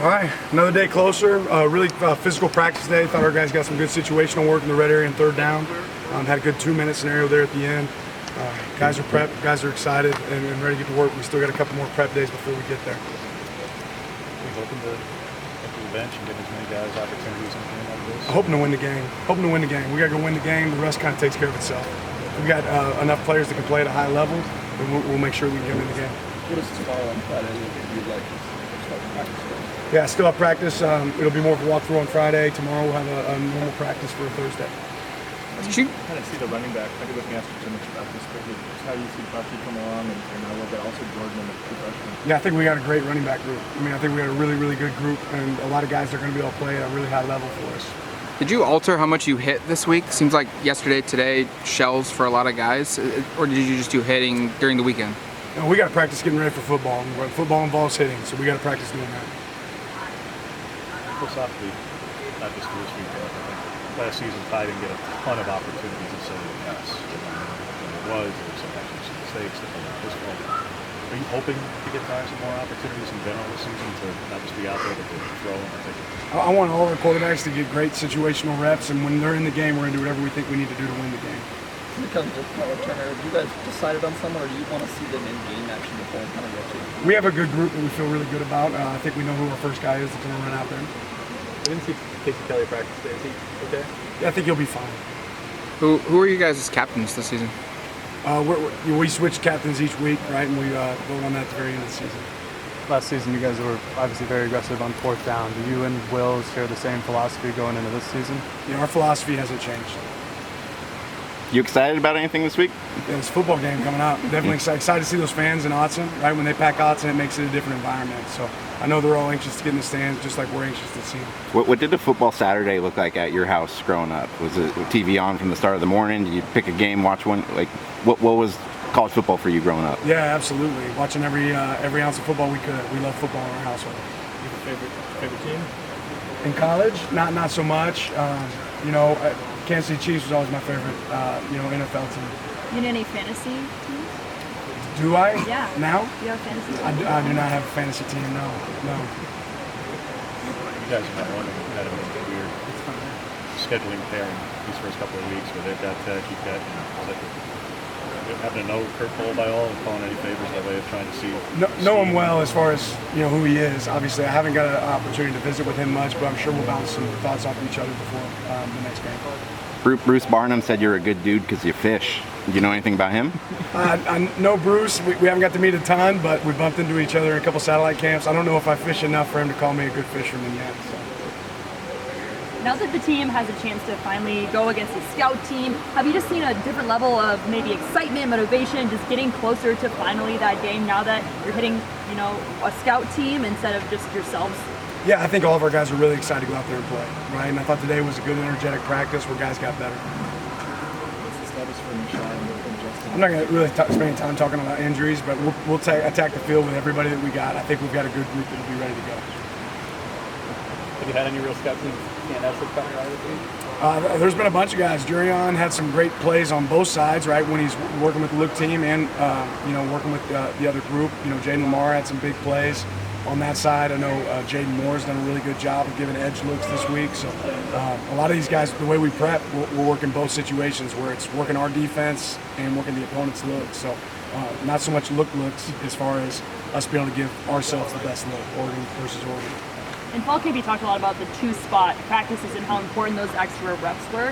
All right, another day closer. Really physical practice day. Thought our guys got some good situational work in the red area and third down. Had a good 2-minute scenario there at the end. Guys are prepped, guys are excited and ready to get to work. We still got a couple more prep days before we get there. Are you hoping to get to the bench and give as many guys opportunities in a game like this? Hoping to win the game. Hoping to win the game. We got to go win the game. The rest kind of takes care of itself. We got enough players that can play at a high level, and we'll make sure we can get in the game. What is tomorrow on Friday? You'd like to start practice? Yeah, still have practice. It'll be more of a walkthrough on Friday. Tomorrow we'll have a normal practice for Thursday. You kind of see the running back. I think looking after too much about this, but just how you see Bucky come along and a little bit also Jordan and the two freshmen. Yeah, I think we got a great running back group. I think we got a really, really good group and a lot of guys that are going to be able to play at a really high level for us. Did you alter how much you hit this week? Seems like yesterday, today, shells for a lot of guys. Or did you just do hitting during the weekend? No, we got to practice getting ready for football. Football involves hitting, so we got to practice doing that. Philosophically, not just for this week, but I think last season Ty didn't get a ton of opportunities to say yes. There was some mistakes that were his fault. Are you hoping to get Ty some more opportunities in general this season to not just be out there but to throw in particular? I want all our quarterbacks to get great situational reps, and when they're in the game, we're going to do whatever we think we need to do to win the game. When it comes to Tyler Turner, have you guys decided on someone, or do you want to see them in game action before kind of rotate? We have a good group that we feel really good about. I think we know who our first guy is that's going to run out there. I didn't see Casey Kelly practice today. Is he okay? Yeah, I think he'll be fine. Who are you guys as captains this season? We switch captains each week, right? And we vote on that at the very end of the season. Last season, you guys were obviously very aggressive on fourth down. Do you and Will share the same philosophy going into this season? Yeah, our philosophy hasn't changed. You excited about anything this week? Yeah, it's a football game coming up. Definitely excited to see those fans in Autzen. Right when they pack Autzen, it makes it a different environment. So I know they're all anxious to get in the stands, just like we're anxious to see them. What did the football Saturday look like at your house growing up? Was it TV on from the start of the morning? Did you pick a game, watch one? Like, what was college football for you growing up? Yeah, absolutely. Watching every ounce of football we could. We love football in our household. You have a favorite team? In college, not so much. Kansas City Chiefs was always my favorite, NFL team. You know any fantasy teams? Do I? Yeah. Now? Do you have a fantasy team? I do not have a fantasy team, no. You guys are not running. You had a weird scheduling pairing these first couple of weeks where they've got Tech, you've got having to know Kurt Cole by all and calling any favors that way of trying to see. Know him well as far as who he is. Obviously, I haven't got an opportunity to visit with him much, but I'm sure we'll bounce some thoughts off each other before the next game. Bruce Barnum said you're a good dude because you fish. Do you know anything about him? I know Bruce. We haven't got to meet a ton, but we bumped into each other in a couple satellite camps. I don't know if I fish enough for him to call me a good fisherman yet. So. Now that the team has a chance to finally go against a scout team, have you just seen a different level of maybe excitement, motivation, just getting closer to finally that game now that you're hitting, a scout team instead of just yourselves? Yeah, I think all of our guys are really excited to go out there and play, right? And I thought today was a good, energetic practice where guys got better. What's the status for Michelle and Justin? I'm not going to really spend any time talking about injuries, but we'll attack the field with everybody that we got. I think we've got a good group that will be ready to go. Have you had any real scouts in CNS that's coming out of the team? There's been a bunch of guys. Jurion had some great plays on both sides, right? When he's working with the Luke team and working with the other group. Jaden Lamar had some big plays on that side. I know Jaden Moore's done a really good job of giving edge looks this week. So a lot of these guys, the way we prep, we'll work in both situations where it's working our defense and working the opponent's look. So not so much looks as far as us being able to give ourselves the best look, Oregon versus Oregon. In fall camp, you talked a lot about the two-spot practices and how important those extra reps were.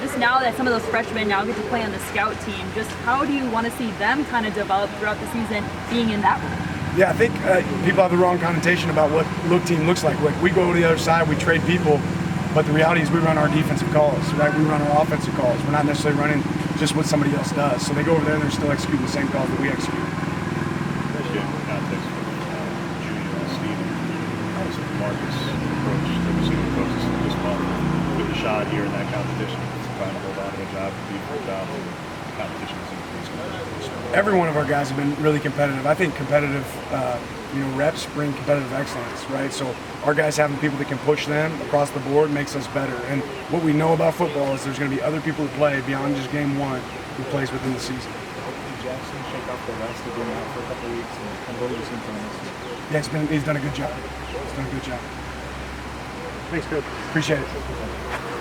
Just now that some of those freshmen now get to play on the scout team, just how do you want to see them kind of develop throughout the season being in that role? Yeah, I think people have the wrong connotation about what look team looks like. Like we go to the other side, we trade people, but the reality is we run our defensive calls, right? We run our offensive calls. We're not necessarily running just what somebody else does. So they go over there and they're still executing the same calls that we execute. Especially in the context of Junior and Steven. How does Marcus approach the receiving coaches this month with the shot here in that competition? It's trying to hold on to a job, compete for a job, and the competition is increasing. Every one of our guys have been really competitive. I think competitive, reps bring competitive excellence, right? So our guys having people that can push them across the board makes us better. And what we know about football is there's going to be other people who play beyond just game one who plays within the season. Did Jackson shake tough the rest of being out for a couple of weeks, and what have you seen from him this year? Yeah, he's done a good job. He's done a good job. Thanks, Coach. Appreciate it.